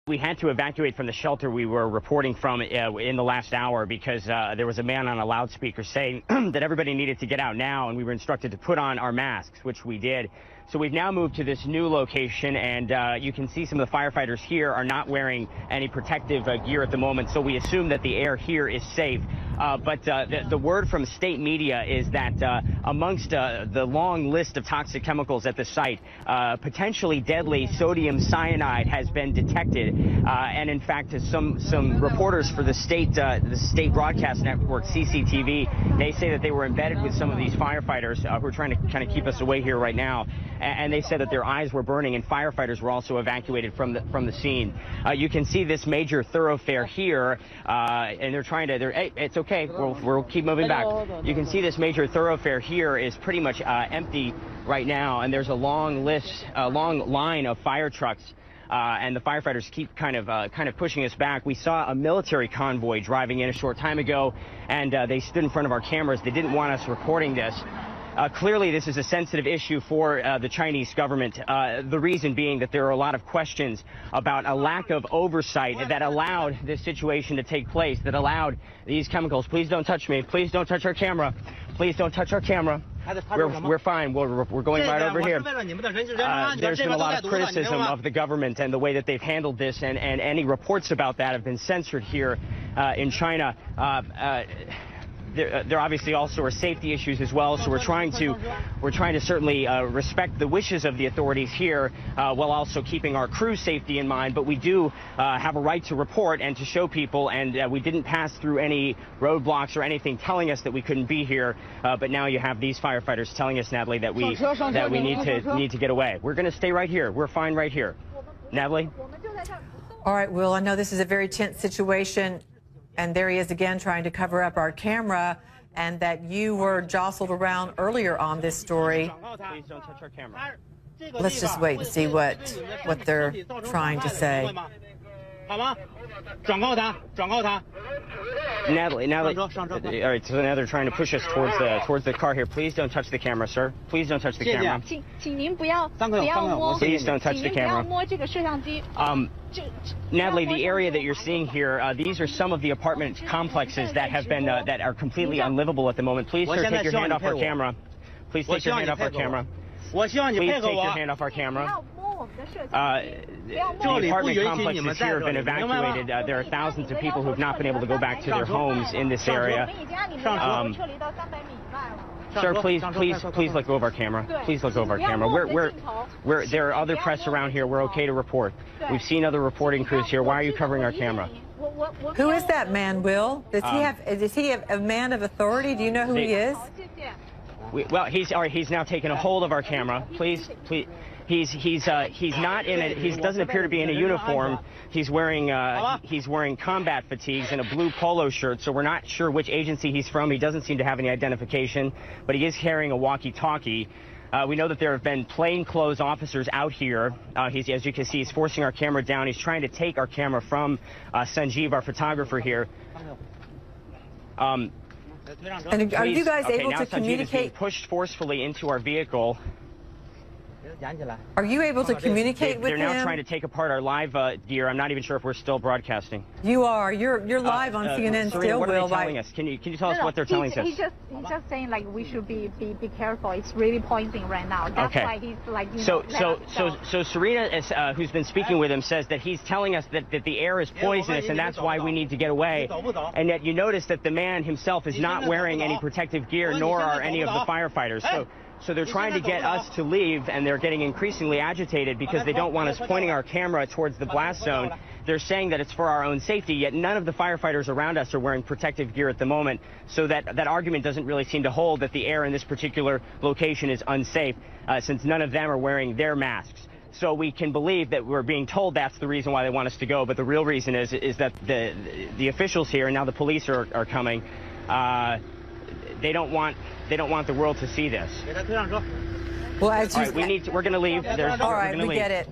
We had to evacuate from the shelter we were reporting from in the last hour because there was a man on a loudspeaker saying that everybody needed to get out now, and we were instructed to put on our masks, which we did. So we've now moved to this new location, and you can see some of the firefighters here are not wearing any protective gear at the moment, so we assume that the air here is safe. But the word from state media is that amongst the long list of toxic chemicals at the site, potentially deadly sodium cyanide has been detected. And in fact, some reporters for the state broadcast network, CCTV, they say that they were embedded with some of these firefighters who are trying to kind of keep us away here right now. And they said that their eyes were burning, and firefighters were also evacuated from the scene. You can see this major thoroughfare here, and they're trying to. Hey, it's okay. We'll keep moving back. You can see this major thoroughfare here is pretty much empty right now, and there's a long line of fire trucks. And the firefighters keep kind of pushing us back. We saw a military convoy driving in a short time ago, and they stood in front of our cameras. They didn't want us recording this. Clearly, this is a sensitive issue for the Chinese government, the reason being that there are a lot of questions about a lack of oversight that allowed this situation to take place, that allowed these chemicals. Please don't touch me. Please don't touch our camera. Please don't touch our camera. We're fine. We're going right over here. There's been a lot of criticism of the government and the way that they've handled this, and any reports about that have been censored here in China. There obviously also are safety issues as well, so we're trying to certainly respect the wishes of the authorities here while also keeping our crew safety in mind. But we do have a right to report and to show people, and we didn't pass through any roadblocks or anything telling us that we couldn't be here. But now you have these firefighters telling us, Natalie, that we need to get away. We're going to stay right here. We're fine right here. Natalie? All right, Will, I know this is a very tense situation. And there he is again trying to cover up our camera, and that you were jostled around earlier on this story. Please don't touch our camera. Let's just wait and see what they're trying to say. Natalie, all right, so now they're trying to push us towards the car here. Please don't touch the camera, sir. Please don't touch the camera. Please don't touch the camera. Natalie, the area that you're seeing here, these are some of the apartment complexes that have been that are completely unlivable at the moment. Please, sir, take your hand off our camera. Please take your hand off our camera. Please take your hand off our camera. The apartment complexes here have been evacuated. There are thousands of people who have not been able to go back to their homes in this area. Sir, please let go of our camera. Please let go of our camera. There are other press around here. We're okay to report. We've seen other reporting crews here. Why are you covering our camera? Who is that man, Will? Is he a man of authority? Do you know who he is? Well, he's now taken a hold of our camera. Please. He's not in it. He doesn't appear to be in a uniform. He's wearing combat fatigues and a blue polo shirt, so we're not sure which agency he's from. He doesn't seem to have any identification, but he is carrying a walkie-talkie. We know that there have been plainclothes officers out here. As you can see, he's forcing our camera down. He's trying to take our camera from Sanjeev, our photographer here. And are you guys able to communicate? Sanjeev is being pushed forcefully into our vehicle. Are you able to communicate with him? They're now trying to take apart our live gear. I'm not even sure if we're still broadcasting. You are. You're live on CNN still, Will. What are they telling us? Can you tell us what they're telling us? He's just saying, like, we should be careful. It's really poisoning right now. That's why he's like, So Serena, who's been speaking with him, says that he's telling us that the air is poisonous, and that's why we need to get away. And yet you notice that the man himself is not wearing any protective gear, nor are any of the firefighters. So they're trying to get us to leave, and they're getting increasingly agitated because they don't want us pointing our camera towards the blast zone. They're saying that it's for our own safety, yet none of the firefighters around us are wearing protective gear at the moment. So that argument doesn't really seem to hold, that the air in this particular location is unsafe, since none of them are wearing their masks. So we can believe that we're being told that's the reason why they want us to go, but the real reason is that the officials here, and now the police are coming, they don't want the world to see this. Well, as we're going to leave. All right, we get it.